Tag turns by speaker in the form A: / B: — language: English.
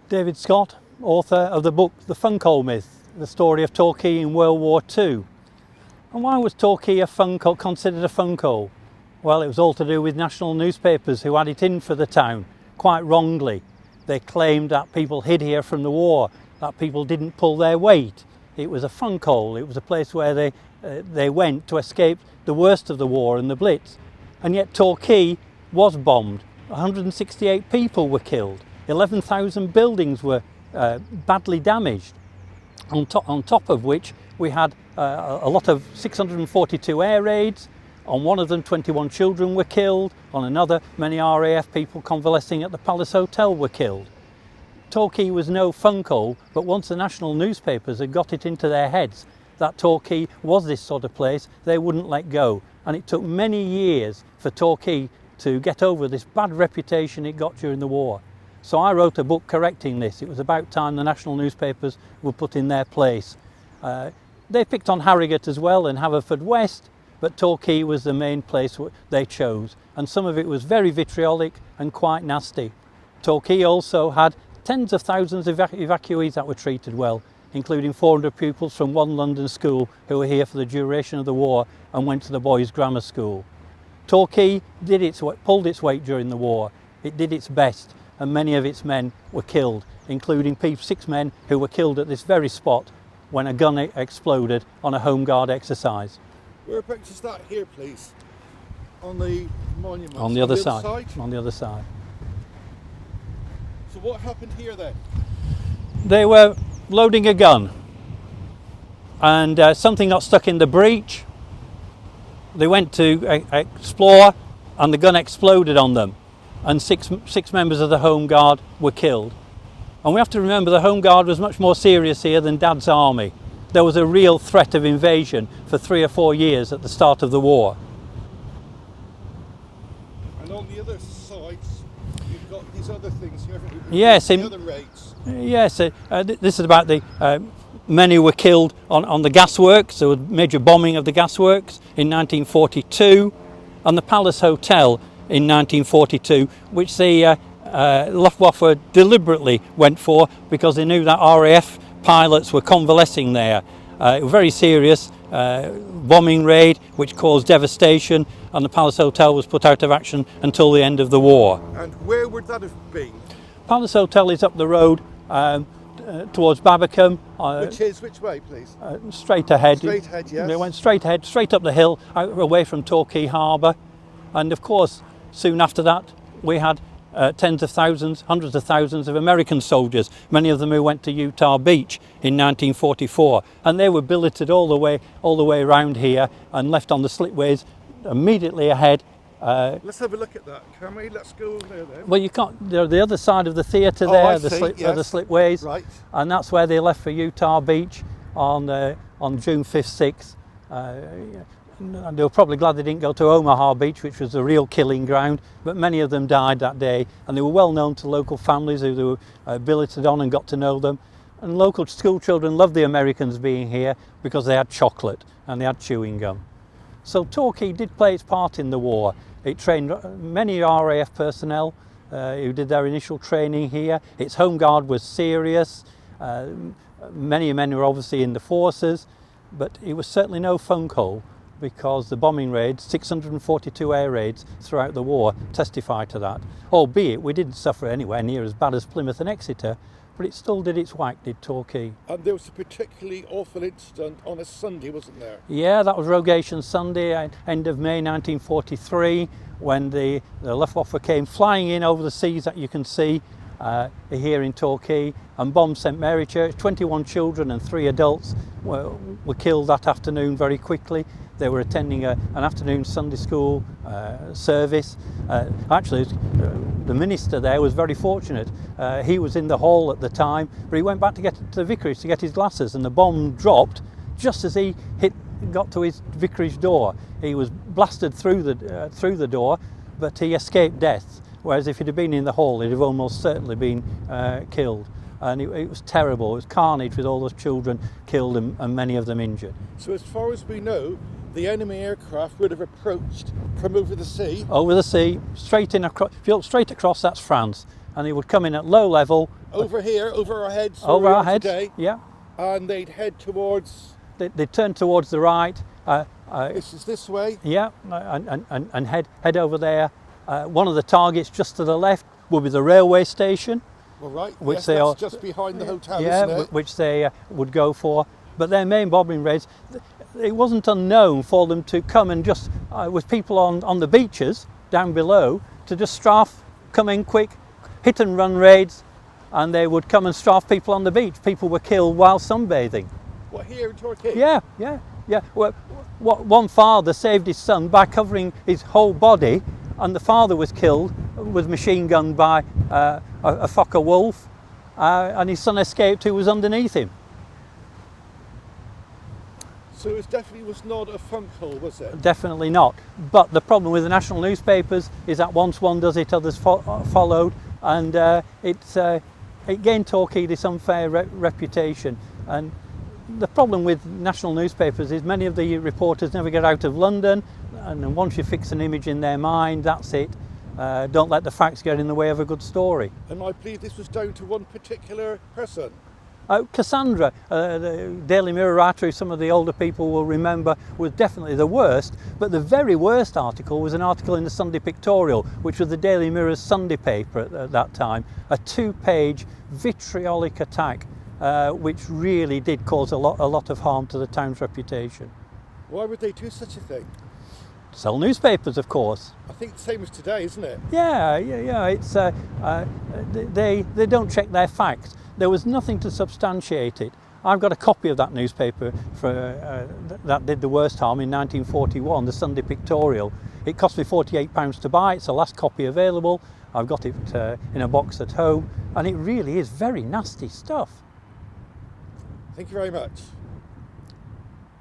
A: David Scott, author of the book The Funkole Myth, the story of Torquay in World War II. And why was Torquay considered a funkole? Well, it was all to do with national newspapers who had it in for the town, quite wrongly. They claimed that people hid here from the war, that people didn't pull their weight. It was a funkole, it was a place where they went to escape the worst of the war and the Blitz. And yet Torquay was bombed. 168 people were killed. 11,000 buildings were badly damaged. On top of which we had a lot of 642 air raids. On one of them 21 children were killed. On another many RAF people convalescing at the Palace Hotel were killed. Torquay was no funkole, but once the national newspapers had got it into their heads that Torquay was this sort of place, they wouldn't let go. And it took many years for Torquay to get over this bad reputation it got during the war. So I wrote a book correcting this. It was about time the national newspapers were put in their place. They picked on Harrogate as well and Haverfordwest, but Torquay was the main place they chose. And some of it was very vitriolic and quite nasty. Torquay also had tens of thousands of evacuees that were treated well, including 400 pupils from one London school who were here for the duration of the war and went to the boys' grammar school. Torquay pulled its weight during the war. It did its best, and many of its men were killed, including 6 men who were killed at this very spot when a gun exploded on a Home Guard exercise.
B: Whereabouts is that here, please? On the monument?
A: On the other side. On the other side.
B: So what happened here then?
A: They were loading a gun and something got stuck in the breech. They went to explore and the gun exploded on them, and six members of the Home Guard were killed. And we have to remember the Home Guard was much more serious here than Dad's army. There was a real threat of invasion for 3 or 4 years at the start of the war.
B: And on the other sides, you've got these other things here.
A: Yes,
B: the other raids.
A: Yes, this is about the many were killed on the gasworks. There was major bombing of the gasworks in 1942, and the Palace Hotel in 1942, which the Luftwaffe deliberately went for because they knew that RAF pilots were convalescing there. It was a very serious bombing raid which caused devastation, and the Palace Hotel was put out of action until the end of the war.
B: And where would that have been?
A: Palace Hotel is up the road towards Babbacombe.
B: Which way, please?
A: Straight ahead.
B: Straight ahead, yes.
A: They went straight ahead, straight up the hill, away from Torquay Harbour. And of course, soon after that, we had tens of thousands, hundreds of thousands of American soldiers, many of them who went to Utah Beach in 1944. And they were billeted all the way around here and left on the slipways immediately ahead.
B: Let's have a look at that, can we? Let's go over there then.
A: Well, you can't. They're the other side of the theatre there,
B: the
A: slipways,
B: right.
A: And that's where they left for Utah Beach on June 5th, 6th. And they were probably glad they didn't go to Omaha Beach, which was the real killing ground. But many of them died that day, and they were well known to local families who they were billeted on and got to know them. And local school children loved the Americans being here because they had chocolate and they had chewing gum. So Torquay did play its part in the war. It trained many RAF personnel who did their initial training here. Its Home Guard was serious. Many men were obviously in the forces, but it was certainly no funkole because the bombing raids, 642 air raids throughout the war, testify to that. Albeit we didn't suffer anywhere near as bad as Plymouth and Exeter, but it still did its whack, did Torquay.
B: And there was a particularly awful incident on a Sunday, wasn't there? Yeah,
A: that was Rogation Sunday, end of May 1943, when the Luftwaffe came flying in over the seas that you can see here in Torquay and bombed St Mary Church. 21 children and 3 adults were killed that afternoon very quickly. They were attending an afternoon Sunday school service. Actually, the minister there was very fortunate. He was in the hall at the time, but he went back to get to the vicarage to get his glasses, and the bomb dropped just as he got to his vicarage door. He was blasted through the door, but he escaped death. Whereas if he'd have been in the hall, he'd have almost certainly been killed. And it was terrible. It was carnage with all those children killed and many of them injured.
B: So as far as we know, the enemy aircraft would have approached from over the sea?
A: Over the sea, straight in across. If you look straight across, that's France. and they would come in at low level.
B: Over here, over our heads. where
A: Over
B: we
A: our
B: are
A: heads,
B: today,
A: yeah.
B: and they'd head towards.
A: They turn towards the right.
B: This is this way.
A: Yeah, and head over there. One of the targets just to the left would be the railway station.
B: All right.
A: Which
B: yes,
A: they
B: that's
A: are,
B: just behind the hotel,
A: yeah,
B: isn't it?
A: which they would go for. But their main bombing raids, it wasn't unknown for them to come and just, with people on the beaches down below, to just strafe, come in quick, hit and run raids, and they would come and strafe people on the beach. People were killed while sunbathing.
B: What, here in Torquay?
A: Yeah. Well, one father saved his son by covering his whole body, and the father was killed, was machine gunned by a Fokker wolf, and his son escaped who was underneath him.
B: So it definitely was not a funk hole, was it?
A: Definitely not. But the problem with the national newspapers is that once one does it, others followed, and it gained Torquay this unfair reputation. And the problem with national newspapers is many of the reporters never get out of London, and then once you fix an image in their mind, that's it. Don't let the facts get in the way of a good story.
B: And I believe this was down to one particular person.
A: Cassandra, the Daily Mirror writer, who some of the older people will remember, was definitely the worst. But the very worst article was an article in the Sunday Pictorial, which was the Daily Mirror's Sunday paper at that time. A 2-page vitriolic attack, which really did cause a lot of harm to the town's reputation.
B: Why would they do such a thing?
A: Sell newspapers, of course.
B: I think the same as today, isn't it?
A: Yeah. It's they don't check their facts. There was nothing to substantiate it. I've got a copy of that newspaper that did the worst harm in 1941, the Sunday Pictorial. It cost me £48 to buy. It's the last copy available. I've got it in a box at home, and it really is very nasty stuff.
B: Thank you very much.